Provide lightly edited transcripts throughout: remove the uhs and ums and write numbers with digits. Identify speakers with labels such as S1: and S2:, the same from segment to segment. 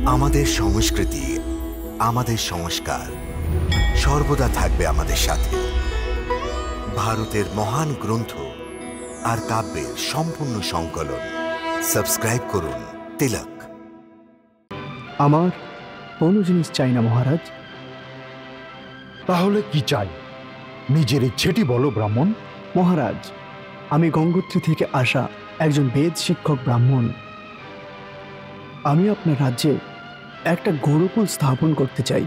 S1: আমাদের সংস্কৃতি, আমাদের সংস্কার সর্বদা থাকবে আমাদের সাথে। ভারতের মহান গ্রন্থ আর কাব্যের সম্পূর্ণ সংকলন। সাবস্ক্রাইব করুন তিলক।
S2: আমার কোনো জিনিস চাই না মহারাজ।
S3: তাহলে কি চাই? নিজের ইচ্ছেটি বলো ব্রাহ্মণ।
S2: মহারাজ, আমি গঙ্গোত্রী থেকে আসা একজন বেদ শিক্ষক ব্রাহ্মণ। আমি আপনার রাজ্যে একটা গুরুকুল স্থাপন করতে চাই।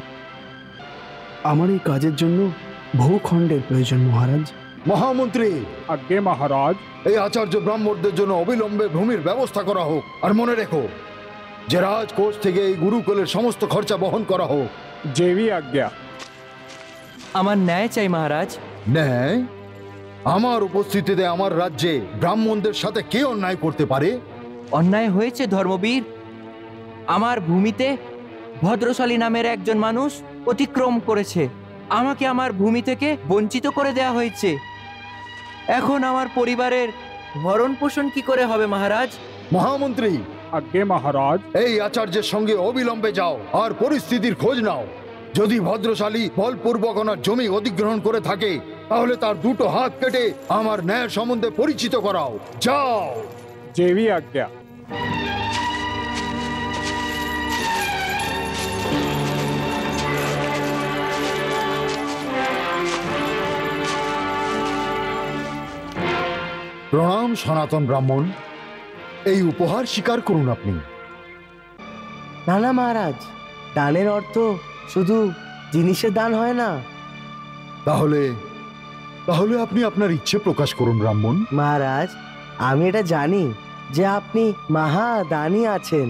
S2: আমার এই কাজের জন্য ভূখণ্ডের প্রয়োজন মহারাজ।
S3: মহামন্ত্রী,
S4: আজ্ঞে মহারাজ।
S3: এই আচার্য ব্রাহ্মণদের জন্য অবিলম্বে ভূমির ব্যবস্থা করা হোক। আর মনে রেখো যে রাজকোষ থেকে এই গুরুকুলের সমস্ত খরচা বহন করা হোক।
S4: যেবি আজ্ঞা।
S5: আমার ন্যায় চাই মহারাজ।
S3: ন্যায়? আমার উপস্থিতিতে আমার রাজ্যে ব্রাহ্মণদের সাথে কে অন্যায় করতে পারে?
S5: অন্যায় হয়েছে ধর্মবীর। আমার ভূমিতে ভদ্রশালী নামের একজন মানুষ অতিক্রম করেছে। আমাকে আমার ভূমি থেকে বঞ্চিত করে দেয়া হয়েছে। এখন আমার পরিবারের ভরণ পোষণ কি করে হবে মহারাজ?
S3: মহামন্ত্রী,
S4: আজ্ঞে মহারাজ।
S3: এই আচার্যের সঙ্গে অবিলম্বে যাও আর পরিস্থিতির খোঁজ নাও। যদি ভদ্রশালী বলপূর্বক ওনার জমি অধিগ্রহণ করে থাকে তাহলে তার দুটো হাত কেটে আমার ন্যায় সম্বন্ধে পরিচিত করাও। যাও।
S4: যেবি আজ্ঞা।
S3: প্রণাম সনাতন ব্রাহ্মণ, এই উপহার স্বীকার করুন আপনি।
S6: না না মহারাজ, দানের অর্থ শুধু জিনিসের দান হয় না।
S3: তাহলে তাহলে আপনি আপনার ইচ্ছে প্রকাশ করুন ব্রাহ্মণ।
S6: মহারাজ, আমি এটা জানি যে আপনি মহাদানী আছেন।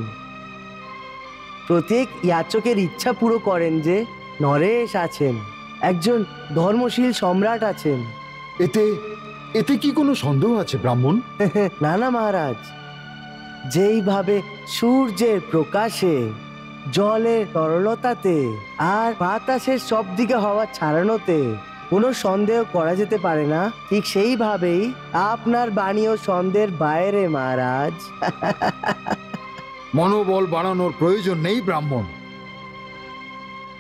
S6: প্রত্যেক ইয়াচকের ইচ্ছা পুরো করেন। যে নরেশ আছেন, একজন ধর্মশীল সম্রাট আছেন।
S3: এতে এতে কি কোনো সন্দেহ আছে ব্রাহ্মণ?
S6: না না মহারাজ, যেইভাবে সূর্যের প্রকাশে, জলের তরলতাতে আর বাতাসের সব দিকে হওয়া ছাড়ানোতে কোনো সন্দেহ করা যেতে পারে না, ঠিক সেইভাবেই আপনার বাণীও সন্দেহের বাইরে মহারাজ।
S3: মনোবল বাড়ানোর প্রয়োজন নেই ব্রাহ্মণ।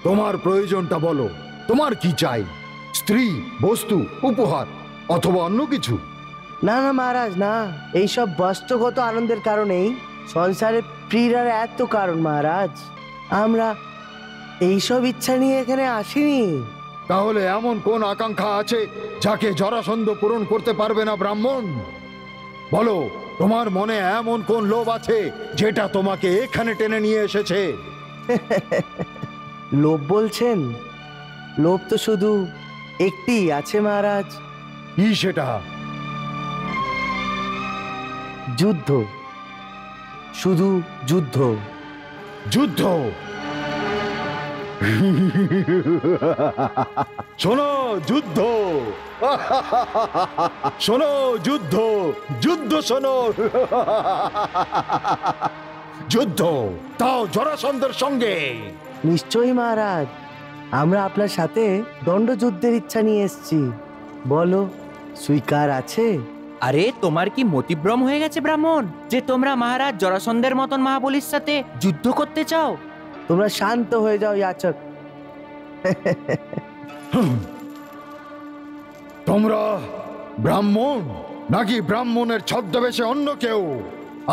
S3: তোমার প্রয়োজনটা বলো। তোমার কি চাই? স্ত্রী, বস্তু, উপহার অথবা অন্য কিছু?
S6: না না মহারাজ, না। এইসব বস্তুগত আনন্দের কারণেই সংসারে প্রিয়ার এত কারণ মহারাজ। আমরা এইসব ইচ্ছা নিয়ে এখানে আসিনি।
S3: তাহলে এমন কোন আকাঙ্ক্ষা আছে যাকে জরাসন্ধ পূরণ করতে পারবে না ব্রাহ্মণ? বলো, তোমার মনে এমন কোন লোভ আছে যেটা তোমাকে এখানে টেনে নিয়ে এসেছে?
S6: লোভ বলছেন? লোভ তো শুধু একটি আছে মহারাজ।
S3: কি সেটা?
S6: যুদ্ধ, শুধু যুদ্ধ।
S3: যুদ্ধ? শোনো, যুদ্ধ শোনো, যুদ্ধ যুদ্ধ শোনো। যুদ্ধ, তাও জরাসন্ধের সঙ্গে?
S6: নিশ্চয়ই মহারাজ, আমরা আপনার সাথে দণ্ডযুদ্ধের ইচ্ছা নিয়ে এসেছি। বলো, স্বীকার আছে?
S5: আরে তোমার কি মতিভ্রম হয়ে গেছে ব্রাহ্মণ, যে তোমরা মহারাজ জরাসন্ধের মতন মহাবলীর সাথে যুদ্ধ করতে চাও?
S6: তোমরা শান্ত হয়ে যাও ইয়াচক।
S3: তোমরা ব্রাহ্মণ নাকি ব্রাহ্মণের ছদ্মবেশে অন্য কেউ?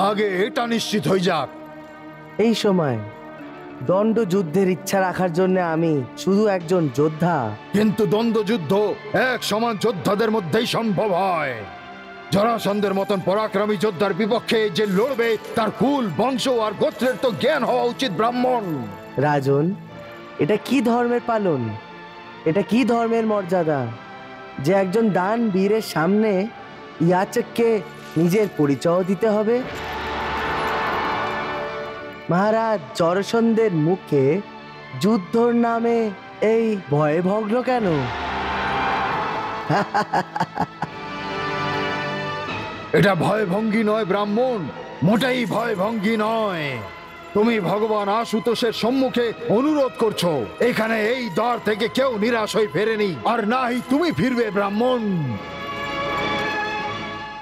S3: আগে এটা নিশ্চিত হয়ে যাক।
S6: এই সময় দণ্ডযুদ্ধের ইচ্ছা রাখার জন্য আমি শুধু একজন যোদ্ধা।
S3: কিন্তু দ্বন্দ্বযুদ্ধ এক সমান যোদ্ধাদের মধ্যেই সম্ভব হয়। জরাসন্ধের মতন পরাক্রমী যোদ্ধার বিপক্ষে যে লড়বে তার কুল, বংশ আর গোত্রের তো জ্ঞান হওয়া উচিত ব্রাহ্মণ।
S6: রাজন, এটা কি ধর্মের পালন? এটা কি ধর্মের মর্যাদা যে একজন দান বীরের সামনে ইয়াচককে নিজের পরিচয় দিতে হবে? মহারাজ জরাসন্ধের মুখে যুদ্ধর নামে এই ভয়ে ভগ্ন কেন?
S3: এটা ভয়ভঙ্গি নয় ব্রাহ্মণ, মোটেই ভয়ভঙ্গি নয়। তুমি ভগবান আশুতোষের সম্মুখে অনুরোধ করছো। এখানে এই দ্বার থেকে কেউ নিরাশ হয়ে ফেরেনি, আর নাই তুমি ফিরবে ব্রাহ্মণ।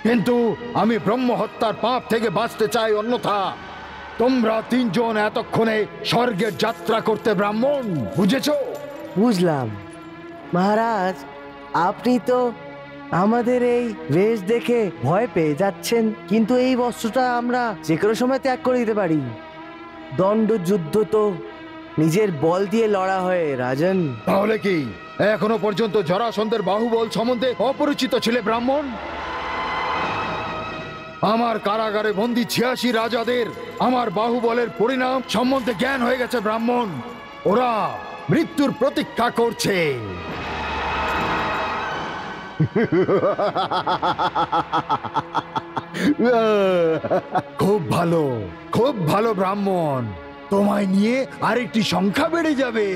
S3: কিন্তু আমি ব্রহ্ম হত্যার পাপ থেকে বাঁচতে চাই, অন্যথা তোমরা তিনজন এতক্ষণে স্বর্গের যাত্রা করতে ব্রাহ্মণ, বুঝেছো?
S6: বুঝলাম মহারাজ। আপনি তো আমাদের এই বেশ দেখে ভয় পেয়ে যাচ্ছেন, কিন্তু এই বস্ত্রটা আমরা যে কোনো সময় ত্যাগ করে দিতে পারি। দণ্ডযুদ্ধ তো নিজের বল দিয়ে লড়া হয় রাজন।
S3: তাহলে কি এখনো পর্যন্ত জরাসন্ধের বাহুবল সম্বন্ধে অপরিচিত ছিলে ব্রাহ্মণ? আমার কারাগারে বন্দী ৮৬ রাজাদের আমার বাহুবলের পরিণাম সম্বন্ধে জ্ঞান হয়ে গেছে ব্রাহ্মণ। ওরা মৃত্যুর প্রতীক্ষা করছে। খুব ভালো, খুব ভালো ব্রাহ্মণ। তোমায় নিয়ে আরেকটি সংখ্যা বেড়ে যাবে।